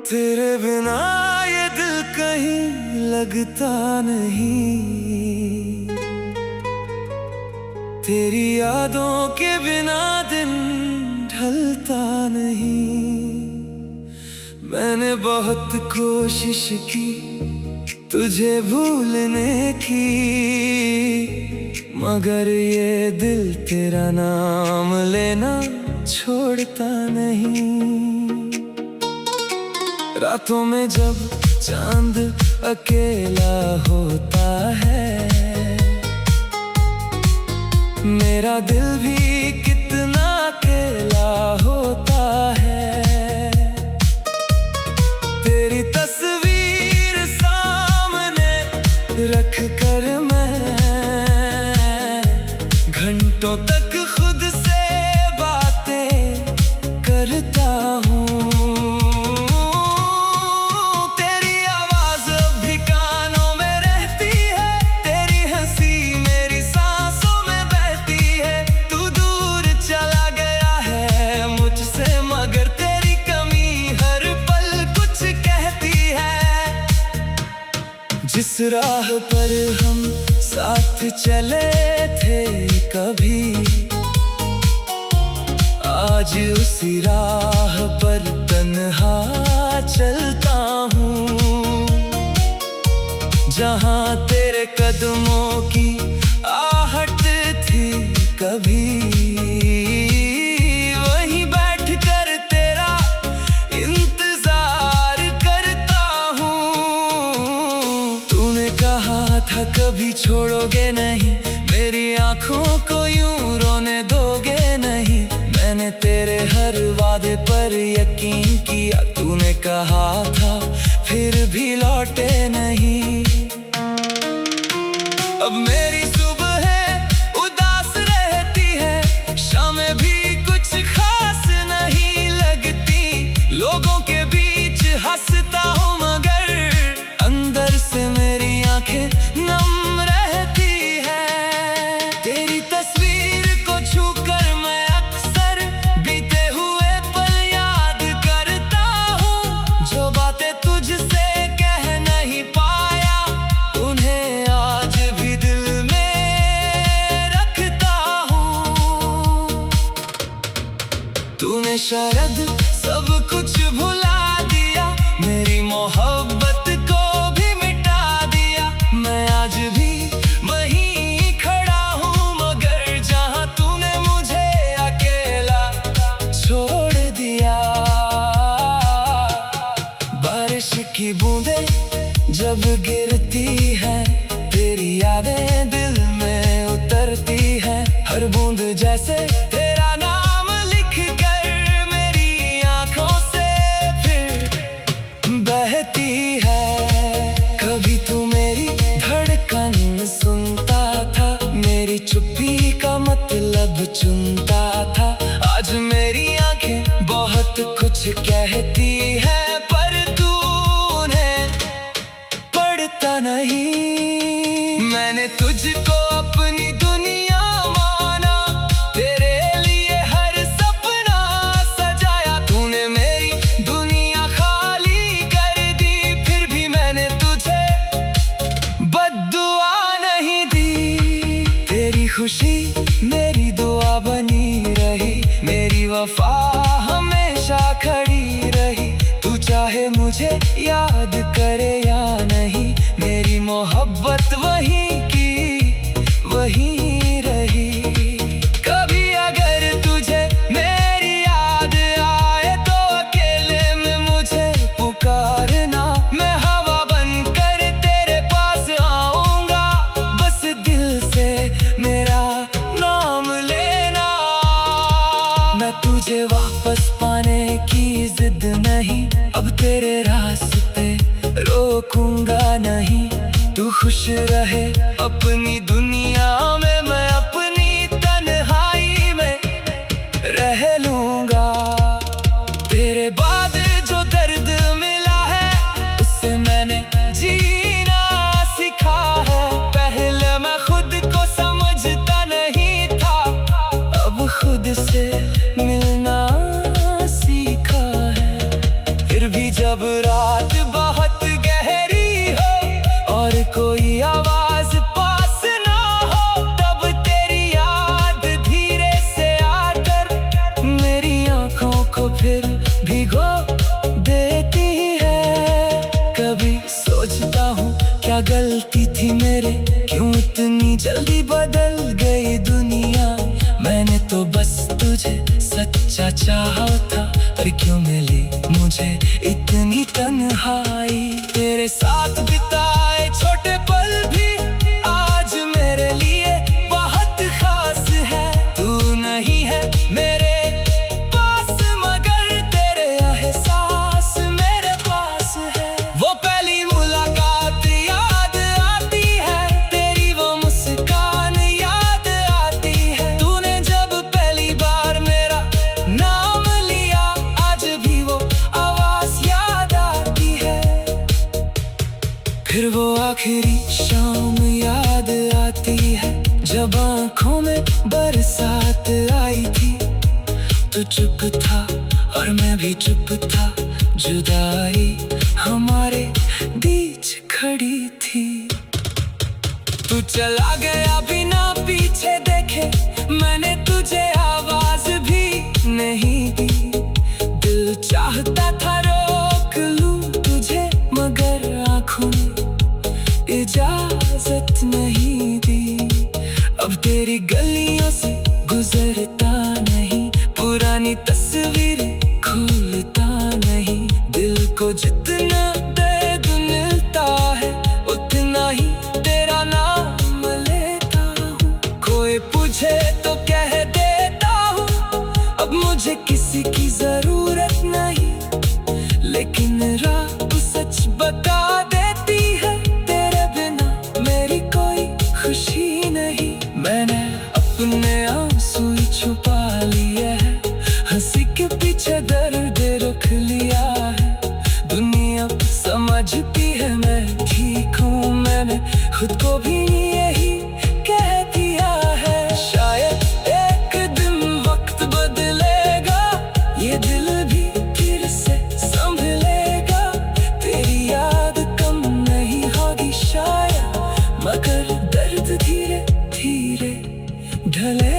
तेरे बिना ये दिल कहीं लगता नहीं, तेरी यादों के बिना दिन ढलता नहीं। मैंने बहुत कोशिश की तुझे भूलने की, मगर ये दिल तेरा नाम लेना छोड़ता नहीं। रातों में जब चांद अकेला होता है, मेरा दिल भी कितना अकेला होता है। तेरी तस्वीर सामने रख कर मैं घंटों तक खुद से बातें करता हूँ। जिस राह पर हम साथ चले थे कभी, आज उसी राह पर तन्हा चलता हूँ। जहाँ तेरे कदमों की आहट थी कभी, वहीं बैठ कर तेरा इंतजार करता हूँ। तूने कहा था कभी छोड़ोगे नहीं, मेरी आंखों को यूं रोने दोगे नहीं। मैंने तेरे हर वादे पर यकीन किया, तूने कहा था फिर भी लौटे नहीं। अब मेरी सुबह उदास रहती है, शामें भी कुछ खास नहीं लगती। लोगों के बीच हंसता हूँ मगर अंदर से मेरी आंखें नम रहती है। तेरी तस्वीर को छूकर मैं अक्सर बीते हुए पल याद करता हूँ। जो बातें तुझसे कह नहीं पाया, उन्हें आज भी दिल में रखता हूँ। तूने शायद सब कुछ भुला दिया, मेरी मोहब्बत को भी मिटा दिया। मैं आज भी वहीं खड़ा हूँ, मगर जहाँ तूने मुझे अकेला छोड़ दिया। बारिश की बूंदें जब गिरती है, तेरी यादें दिल में उतरती है। हर बूंद जैसे तेरा नाम लिख कर मेरी आंखों से फिर बहती है। कभी तू मेरी धड़कन सुनता था, मेरी चुप्पी का मतलब चुनता था। आज मेरी आंखें बहुत कुछ कहती है, पर तू उन्हें पढ़ता नहीं। मैंने तुझको अपनी दुनिया माना, तेरे लिए हर सपना सजाया। तूने मेरी दुनिया खाली कर दी, फिर भी मैंने तुझे बद्दुआ नहीं दी। तेरी खुशी मेरी दुआ बनी रही, मेरी वफा हमेशा खड़ी रही। तू चाहे मुझे याद करे या नहीं, मेरी मोहब्बत वहीं की वहीं रही। कभी अगर तुझे मेरी याद आए तो अकेले में मुझे पुकारना। मैं हवा बनकर तेरे पास आऊंगा, बस दिल से मेरा नाम लेना। मैं तुझे वापस पाने की जिद नहीं, अब तेरे रास्ते रोकूंगा नहीं। तू खुश रहे अपनी दुनिया में, मैं अपनी तन्हाई में रह लूंगा। तेरे बाद जो दर्द मिला है, उससे मैंने जीना सीखा है। पहले मैं खुद को समझता नहीं था, बदल गई दुनिया। मैंने तो बस तुझे सच्चा चाहा था, पर क्यों मिली मुझे इतनी तन्हाई। तेरे साथ बिताए छोटे पल भी आज मेरे लिए बहुत खास है। तू नहीं है मेरे पास, मगर तेरे एहसास मेरे पास है। वो पहली मुलाकात याद आती है, तेरी वो मुस्कान याद आती है। तूने जब पहली बार मेरा नाम लिया, आज भी वो आवाज याद आती है। फिर वो आखिरी शाम याद आती है, जब आँखों में बरसात आई थी। तू चुप था और मैं भी चुप था, जुदाई हमारे बीच खड़ी थी। तू चला गया बिना पीछे देखे, मैंने तुझे आवाज भी नहीं दी। दिल चाहता था रोक लूं तुझे, मगर आँखों ने इजाजत नहीं दी। अब तेरी गलियों से गुजरता नहीं, पुरानी तस्वीरें खुलता नहीं। दिल को जितना दर्द मिलता है, उतना ही तेरा नाम लेता हूँ। कोई पूछे तो कह देता हूँ, अब मुझे किसी की जरूरत नहीं। लेकिन रात सच बता देती है, तेरे बिना मेरी कोई खुशी नहीं। मैंने अपने आंसू छुपा लिए हैं, हंसी के पीछे दर्द रख लिया है। दुनिया समझती है मैं ठीक हूँ, मैंने खुद को भी यही कह दिया है। शायद एक दिन वक्त बदलेगा, ये दिल भी फिर से संभलेगा। तेरी याद कम नहीं होगी शायद, मगर दर्द धीरे धीरे ढले।